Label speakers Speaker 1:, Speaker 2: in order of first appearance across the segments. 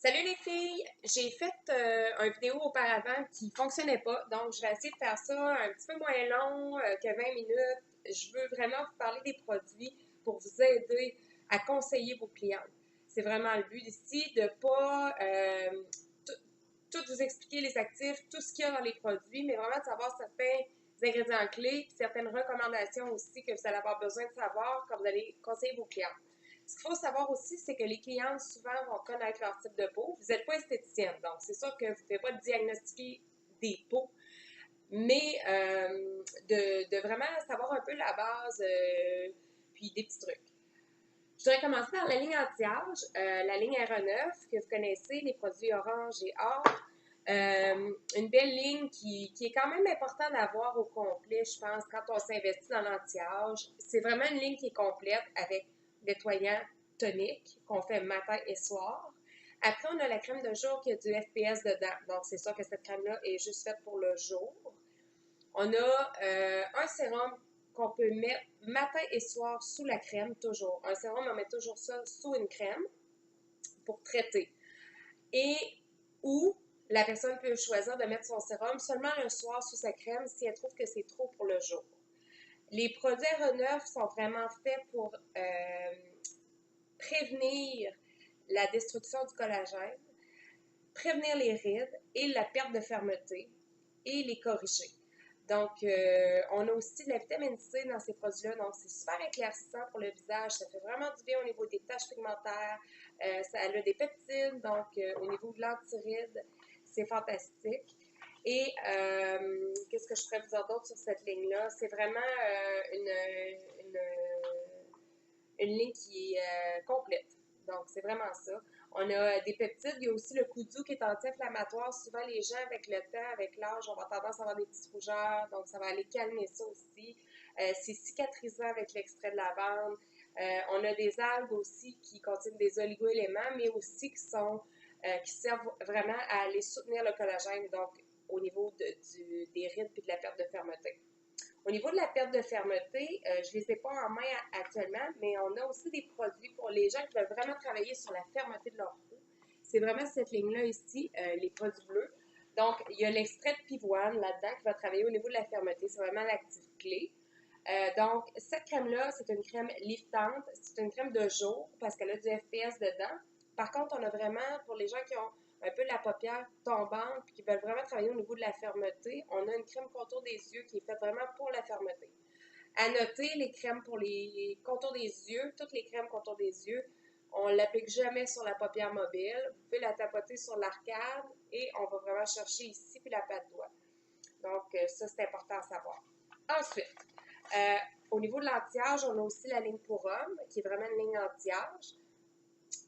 Speaker 1: Salut les filles! J'ai fait une vidéo auparavant qui fonctionnait pas, donc je vais essayer de faire ça un petit peu moins long que 20 minutes. Je veux vraiment vous parler des produits pour vous aider à conseiller vos clients. C'est vraiment le but ici de pas tout vous expliquer les actifs, tout ce qu'il y a dans les produits, mais vraiment de savoir certains ingrédients clés, certaines recommandations aussi que vous allez avoir besoin de savoir quand vous allez conseiller vos clients. Ce qu'il faut savoir aussi, c'est que les clients souvent vont connaître leur type de peau. Vous n'êtes pas esthéticienne, donc c'est sûr que vous ne pouvez pas diagnostiquer des peaux, mais de vraiment savoir un peu la base, puis des petits trucs. Je voudrais commencer par la ligne anti-âge, la ligne RE9 que vous connaissez, les produits orange et or. Une belle ligne qui est quand même important d'avoir au complet, je pense, quand on s'investit dans l'anti-âge. C'est vraiment une ligne qui est complète avec nettoyant tonique qu'on fait matin et soir. Après, on a la crème de jour qui a du FPS dedans. Donc, c'est sûr que cette crème-là est juste faite pour le jour. On a un sérum qu'on peut mettre matin et soir sous la crème, toujours. Un sérum, on met toujours ça sous une crème pour traiter. Et ou la personne peut choisir de mettre son sérum seulement un soir sous sa crème si elle trouve que c'est trop pour le jour. Les produits RE9 sont vraiment faits pour prévenir la destruction du collagène, prévenir les rides et la perte de fermeté et les corriger. Donc, on a aussi de la vitamine C dans ces produits-là, donc c'est super éclaircissant pour le visage, ça fait vraiment du bien au niveau des taches pigmentaires, ça a des peptides, donc au niveau de l'antiride, c'est fantastique. Et qu'est-ce que je pourrais vous dire d'autre sur cette ligne-là? C'est vraiment une ligne qui est complète. Donc, c'est vraiment ça. On a des peptides. Il y a aussi le Kudu qui est anti-inflammatoire. Souvent, les gens, avec le temps, avec l'âge, on va tendance à avoir des petites rougeurs. Donc, ça va aller calmer ça aussi. C'est cicatrisant avec l'extrait de lavande. On a des algues aussi qui contiennent des oligo-éléments, mais aussi qui servent vraiment à aller soutenir le collagène, donc au niveau des rides et de la perte de fermeté. Au niveau de la perte de fermeté, je ne les ai pas en main actuellement, mais on a aussi des produits pour les gens qui veulent vraiment travailler sur la fermeté de leur peau. C'est vraiment cette ligne-là ici, les produits bleus. Donc, il y a l'extrait de pivoine là-dedans qui va travailler au niveau de la fermeté. C'est vraiment l'actif clé. Donc, cette crème-là, c'est une crème liftante. C'est une crème de jour parce qu'elle a du FPS dedans. Par contre, on a vraiment, pour les gens qui ont un peu la paupière tombante et qui veulent vraiment travailler au niveau de la fermeté, on a une crème contour des yeux qui est faite vraiment pour la fermeté. À noter, les crèmes pour les contours des yeux, toutes les crèmes contour des yeux, on ne l'applique jamais sur la paupière mobile. Vous pouvez la tapoter sur l'arcade et on va vraiment chercher ici puis la patte doigt. Donc, ça, c'est important à savoir. Ensuite, au niveau de l'anti-âge, on a aussi la ligne pour hommes, qui est vraiment une ligne anti-âge,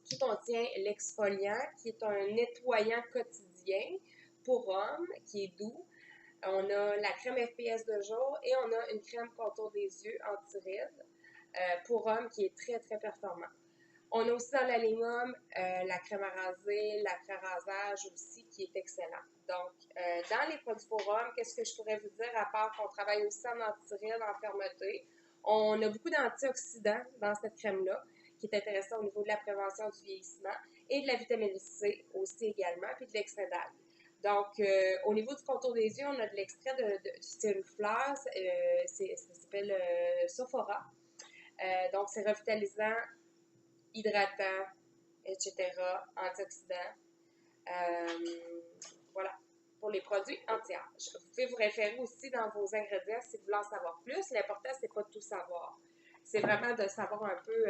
Speaker 1: qui contient l'exfoliant, qui est un nettoyant quotidien pour hommes, qui est doux. On a la crème FPS de jour et on a une crème contour des yeux anti-rides pour hommes qui est très, très performant. On a aussi dans la ligne homme la crème à raser, l'après-rasage aussi, qui est excellent. Donc, dans les produits pour hommes, qu'est-ce que je pourrais vous dire, à part qu'on travaille aussi en anti-rides, en fermeté? On a beaucoup d'antioxydants dans cette crème-là, qui est intéressant au niveau de la prévention du vieillissement, et de la vitamine C aussi également, puis de l'extrait d'algues. Donc, au niveau du contour des yeux, on a de l'extrait c'est une fleur, ça s'appelle Sophora. Donc, c'est revitalisant, hydratant, etc., antioxydants. Voilà, pour les produits anti-âge. Vous pouvez vous référer aussi dans vos ingrédients si vous voulez en savoir plus. L'important, c'est pas de tout savoir. C'est vraiment de savoir un peu.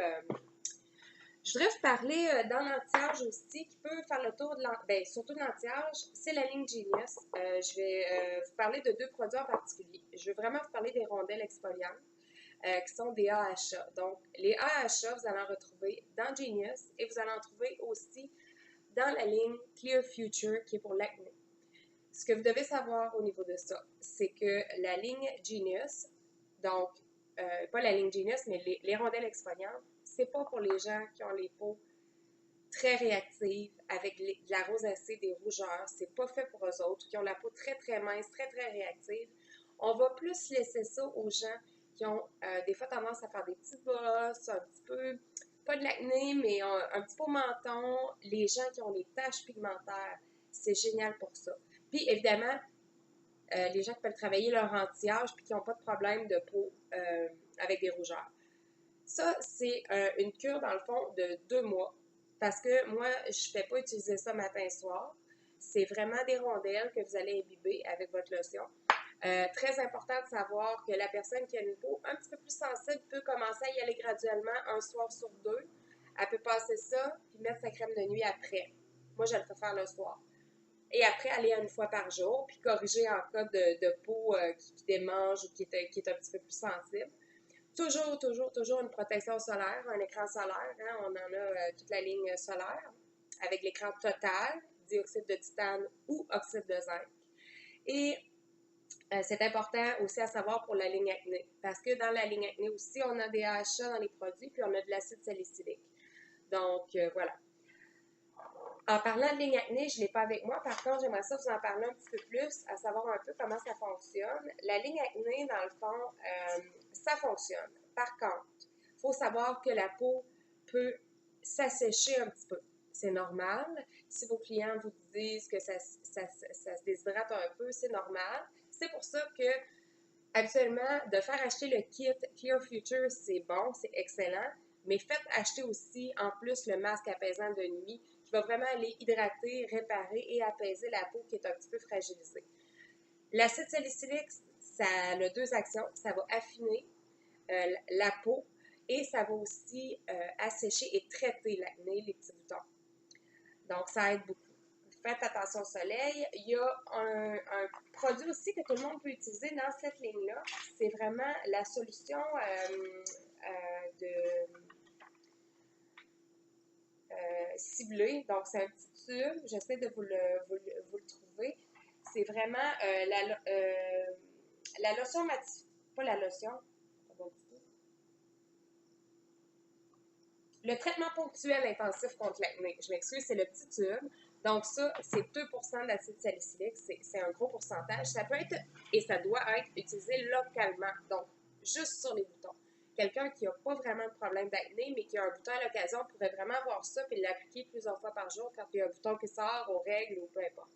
Speaker 1: Je voudrais vous parler dans l'anti-âge aussi, qui peut faire le tour de surtout de l'anti-âge, c'est la ligne Genius. Je vais vous parler de deux produits en particulier. Je vais vraiment vous parler des rondelles exfoliantes. Qui sont des AHA. Donc, les AHA, vous allez en retrouver dans Genius et vous allez en trouver aussi dans la ligne Clear Future qui est pour l'acné. Ce que vous devez savoir au niveau de ça, c'est que la ligne Genius, donc, pas la ligne Genius, mais les rondelles exfoliantes, c'est pas pour les gens qui ont les peaux très réactives, avec de la rosacée, des rougeurs. C'est pas fait pour eux autres, qui ont la peau très, très mince, très, très réactive. On va plus laisser ça aux gens qui ont des fois tendance à faire des petites bosses, un petit peu pas de l'acné, mais un petit peu au menton, les gens qui ont des taches pigmentaires, c'est génial pour ça. Puis évidemment, les gens qui peuvent travailler leur anti-âge puis qui n'ont pas de problème de peau avec des rougeurs. Ça, c'est une cure, dans le fond, de 2 mois. Parce que moi, je ne fais pas utiliser ça matin-soir. C'est vraiment des rondelles que vous allez imbiber avec votre lotion. Très important de savoir que la personne qui a une peau un petit peu plus sensible peut commencer à y aller graduellement un soir sur 2. Elle peut passer ça puis mettre sa crème de nuit après. Moi, je le fais faire le soir. Et après, aller une fois par jour, puis corriger en cas de peau qui démange ou qui est un petit peu plus sensible. Toujours une protection solaire, un écran solaire. Hein? On en a toute la ligne solaire avec l'écran total, dioxyde de titane ou oxyde de zinc. Et c'est important aussi à savoir pour la ligne acné, parce que dans la ligne acné aussi, on a des AHA dans les produits, puis on a de l'acide salicylique. Donc, voilà. En parlant de ligne acné, je ne l'ai pas avec moi. Par contre, j'aimerais ça vous en parler un petit peu plus, à savoir un peu comment ça fonctionne. La ligne acné, dans le fond, ça fonctionne. Par contre, il faut savoir que la peau peut s'assécher un petit peu. C'est normal. Si vos clients vous disent que ça se déshydrate un peu, c'est normal. C'est pour ça que, habituellement, de faire acheter le kit Clear Future, c'est bon, c'est excellent. Mais faites acheter aussi, en plus, le masque apaisant de nuit qui va vraiment aller hydrater, réparer et apaiser la peau qui est un petit peu fragilisée. L'acide salicylique, ça a 2 actions. Ça va affiner la peau et ça va aussi assécher et traiter l'acné, les petits boutons. Donc, ça aide beaucoup. Faites attention au soleil. Il y a un produit aussi que tout le monde peut utiliser dans cette ligne-là. C'est vraiment la solution ciblée. Donc, c'est un petit tube. J'essaie de vous le trouver. C'est vraiment la lotion matifiante. Pas la lotion. Le traitement ponctuel intensif contre l'acné. Je m'excuse, c'est le petit tube. Donc, ça, c'est 2% d'acide salicylique. C'est un gros pourcentage. Ça peut être, et ça doit être utilisé localement. Donc, juste sur les boutons. Quelqu'un qui n'a pas vraiment de problème d'acné, mais qui a un bouton à l'occasion pourrait vraiment avoir ça et l'appliquer plusieurs fois par jour quand il y a un bouton qui sort aux règles ou peu importe.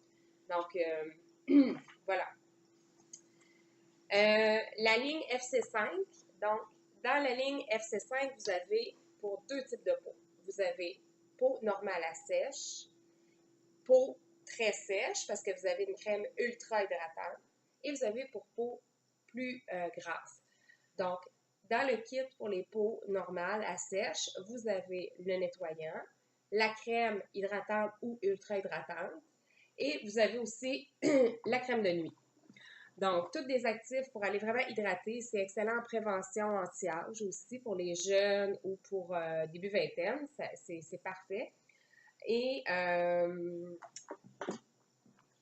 Speaker 1: Donc, voilà. La ligne FC5. Donc, dans la ligne FC5, vous avez pour 2 types de peau. Vous avez peau normale à sèche, peau très sèche parce que vous avez une crème ultra hydratante et vous avez pour peau plus grasse. Donc, dans le kit pour les peaux normales à sèche, vous avez le nettoyant, la crème hydratante ou ultra hydratante et vous avez aussi la crème de nuit. Donc, tous des actifs pour aller vraiment hydrater. C'est excellent en prévention anti-âge aussi pour les jeunes ou pour début vingtaine. C'est parfait. Et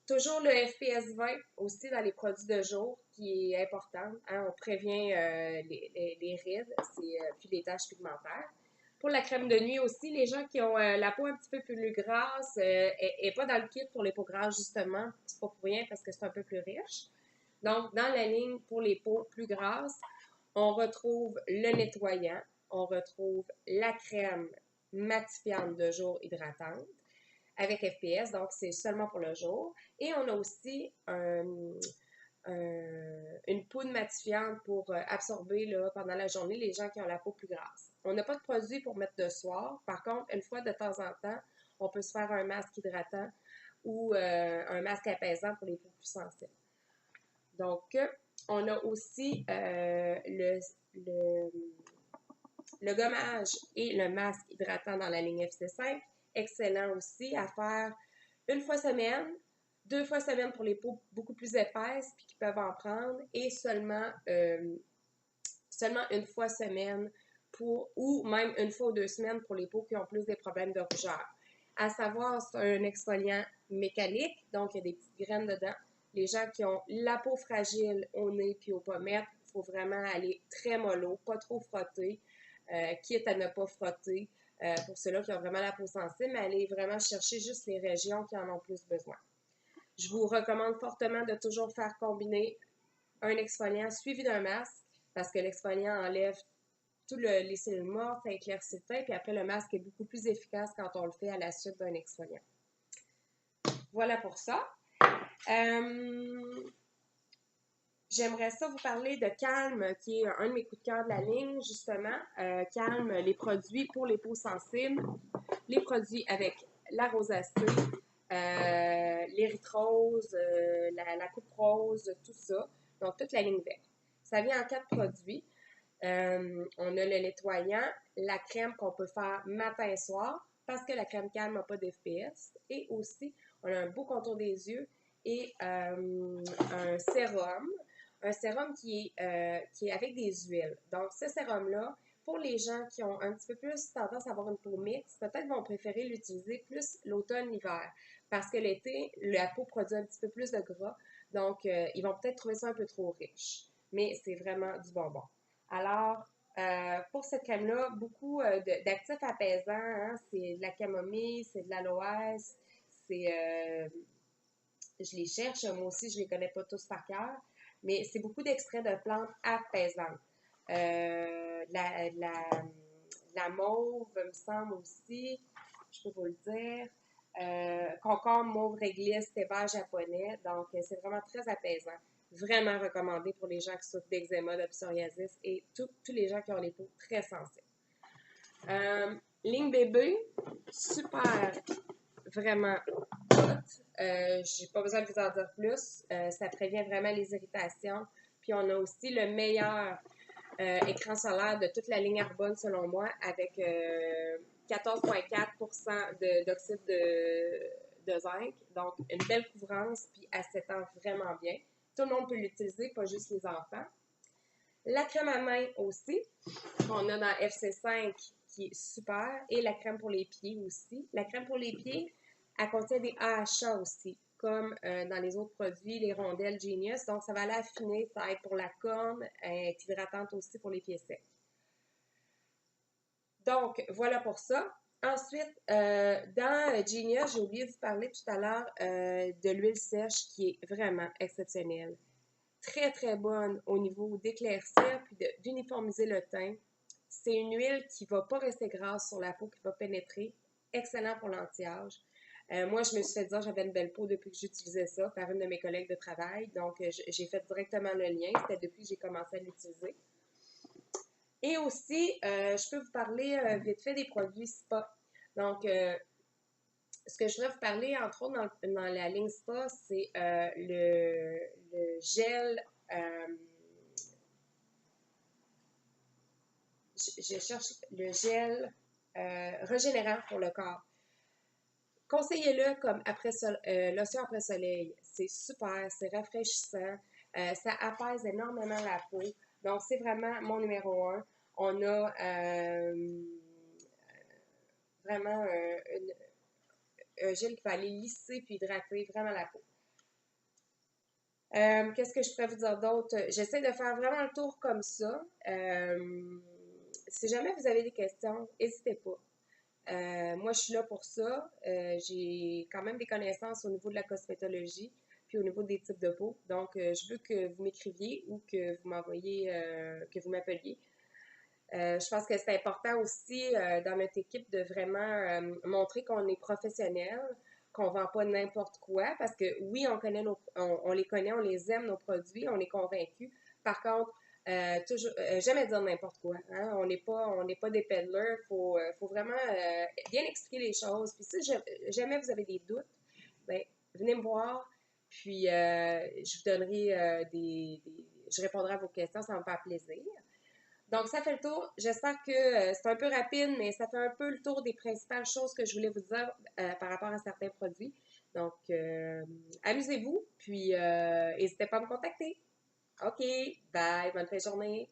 Speaker 1: toujours le FPS 20 aussi dans les produits de jour qui est important. Hein, on prévient les rides puis les taches pigmentaires. Pour la crème de nuit aussi, les gens qui ont la peau un petit peu plus grasse et pas dans le kit pour les peaux grasses justement. C'est pas pour rien parce que c'est un peu plus riche. Donc, dans la ligne pour les peaux plus grasses, on retrouve le nettoyant, on retrouve la crème matifiante de jour hydratante avec FPS, donc c'est seulement pour le jour. Et on a aussi une poudre matifiante pour absorber là, pendant la journée les gens qui ont la peau plus grasse. On n'a pas de produit pour mettre de soir. Par contre, une fois de temps en temps, on peut se faire un masque hydratant ou un masque apaisant pour les peaux plus sensibles. Donc, on a aussi le gommage et le masque hydratant dans la ligne FC5. Excellent aussi à faire une fois semaine, 2 fois semaine pour les peaux beaucoup plus épaisses puis qui peuvent en prendre et seulement une fois semaine ou même une fois ou 2 semaines pour les peaux qui ont plus des problèmes de rougeur. À savoir, c'est un exfoliant mécanique, donc il y a des petites graines dedans. Les gens qui ont la peau fragile au nez puis aux pommettes, il faut vraiment aller très mollo, pas trop frotter, quitte à ne pas frotter pour ceux-là qui ont vraiment la peau sensible, mais aller vraiment chercher juste les régions qui en ont plus besoin. Je vous recommande fortement de toujours faire combiner un exfoliant suivi d'un masque parce que l'exfoliant enlève les cellules mortes, ça éclaircit le teint, puis après, le masque est beaucoup plus efficace quand on le fait à la suite d'un exfoliant. Voilà pour ça. J'aimerais ça vous parler de Calme, qui est un de mes coups de cœur de la ligne, justement. Calme, les produits pour les peaux sensibles, les produits avec la rosacée, l'érythrose, la coupe rose, tout ça. Donc, toute la ligne verte. Ça vient en 4 produits. On a le nettoyant, la crème qu'on peut faire matin et soir, parce que la crème Calme n'a pas d'FPS. Et aussi, on a un beau contour des yeux et un sérum. Un sérum qui est avec des huiles. Donc, ce sérum-là, pour les gens qui ont un petit peu plus tendance à avoir une peau mixte, peut-être vont préférer l'utiliser plus l'automne-l'hiver. Parce que l'été, la peau produit un petit peu plus de gras. Donc, ils vont peut-être trouver ça un peu trop riche. Mais c'est vraiment du bonbon. Alors, pour cette crème-là, beaucoup d'actifs apaisants. Hein? C'est de la camomille, c'est de l'aloès, c'est... je les cherche, moi aussi, je ne les connais pas tous par cœur, mais c'est beaucoup d'extraits de plantes apaisantes. La mauve, me semble aussi, je peux vous le dire. Concombre, mauve, réglisse, thé vert japonais. Donc, c'est vraiment très apaisant. Vraiment recommandé pour les gens qui souffrent d'eczéma, de psoriasis et tous les gens qui ont les peaux très sensibles. Ligne bébé, super, vraiment hot. J'ai pas besoin de vous en dire plus. Ça prévient vraiment les irritations. Puis on a aussi le meilleur écran solaire de toute la ligne Arbonne, selon moi, avec 14,4 % d'oxyde de zinc. Donc, une belle couvrance, puis elle s'étend vraiment bien. Tout le monde peut l'utiliser, pas juste les enfants. La crème à main aussi, qu'on a dans FC5, qui est super, et la crème pour les pieds aussi. La crème pour les pieds, elle contient des AHA aussi, comme dans les autres produits, les rondelles Genius. Donc, ça va l'affiner, ça aide pour la corne, elle est hydratante aussi pour les pieds secs. Donc, voilà pour ça. Ensuite, dans Genius, j'ai oublié de vous parler tout à l'heure de l'huile sèche qui est vraiment exceptionnelle. Très, très bonne au niveau d'éclaircir puis d'uniformiser le teint. C'est une huile qui ne va pas rester grasse sur la peau, qui va pénétrer. Excellent pour l'anti-âge. Moi, je me suis fait dire que j'avais une belle peau depuis que j'utilisais ça par une de mes collègues de travail. Donc, j'ai fait directement le lien. C'était depuis que j'ai commencé à l'utiliser. Et aussi, je peux vous parler vite fait des produits spa. Donc, ce que je voudrais vous parler, entre autres, dans la ligne spa, c'est le gel. Je cherche le gel régénérant pour le corps. Conseillez-le comme lotion après soleil. C'est super, c'est rafraîchissant. Ça apaise énormément la peau. Donc, c'est vraiment mon numéro 1. On a vraiment un gel qui va aller lisser puis hydrater vraiment la peau. Qu'est-ce que je pourrais vous dire d'autre? J'essaie de faire vraiment le tour comme ça. Si jamais vous avez des questions, n'hésitez pas. Moi, je suis là pour ça. J'ai quand même des connaissances au niveau de la cosmétologie puis au niveau des types de peau. Donc, je veux que vous m'écriviez ou que vous m'envoyiez, que vous m'appeliez. Je pense que c'est important aussi dans notre équipe de vraiment montrer qu'on est professionnel, qu'on ne vend pas n'importe quoi, parce que oui, on les connaît, on les aime, nos produits, on est convaincus. Par contre, toujours, jamais dire n'importe quoi. Hein? On n'est pas des peddlers. Faut vraiment bien expliquer les choses. Puis si jamais vous avez des doutes, ben, venez me voir. Puis je vous donnerai je répondrai à vos questions, ça va me faire plaisir. Donc, ça fait le tour. J'espère que c'est un peu rapide, mais ça fait un peu le tour des principales choses que je voulais vous dire par rapport à certains produits. Donc, amusez-vous, puis n'hésitez pas à me contacter. OK, bye, bonne fin de journée.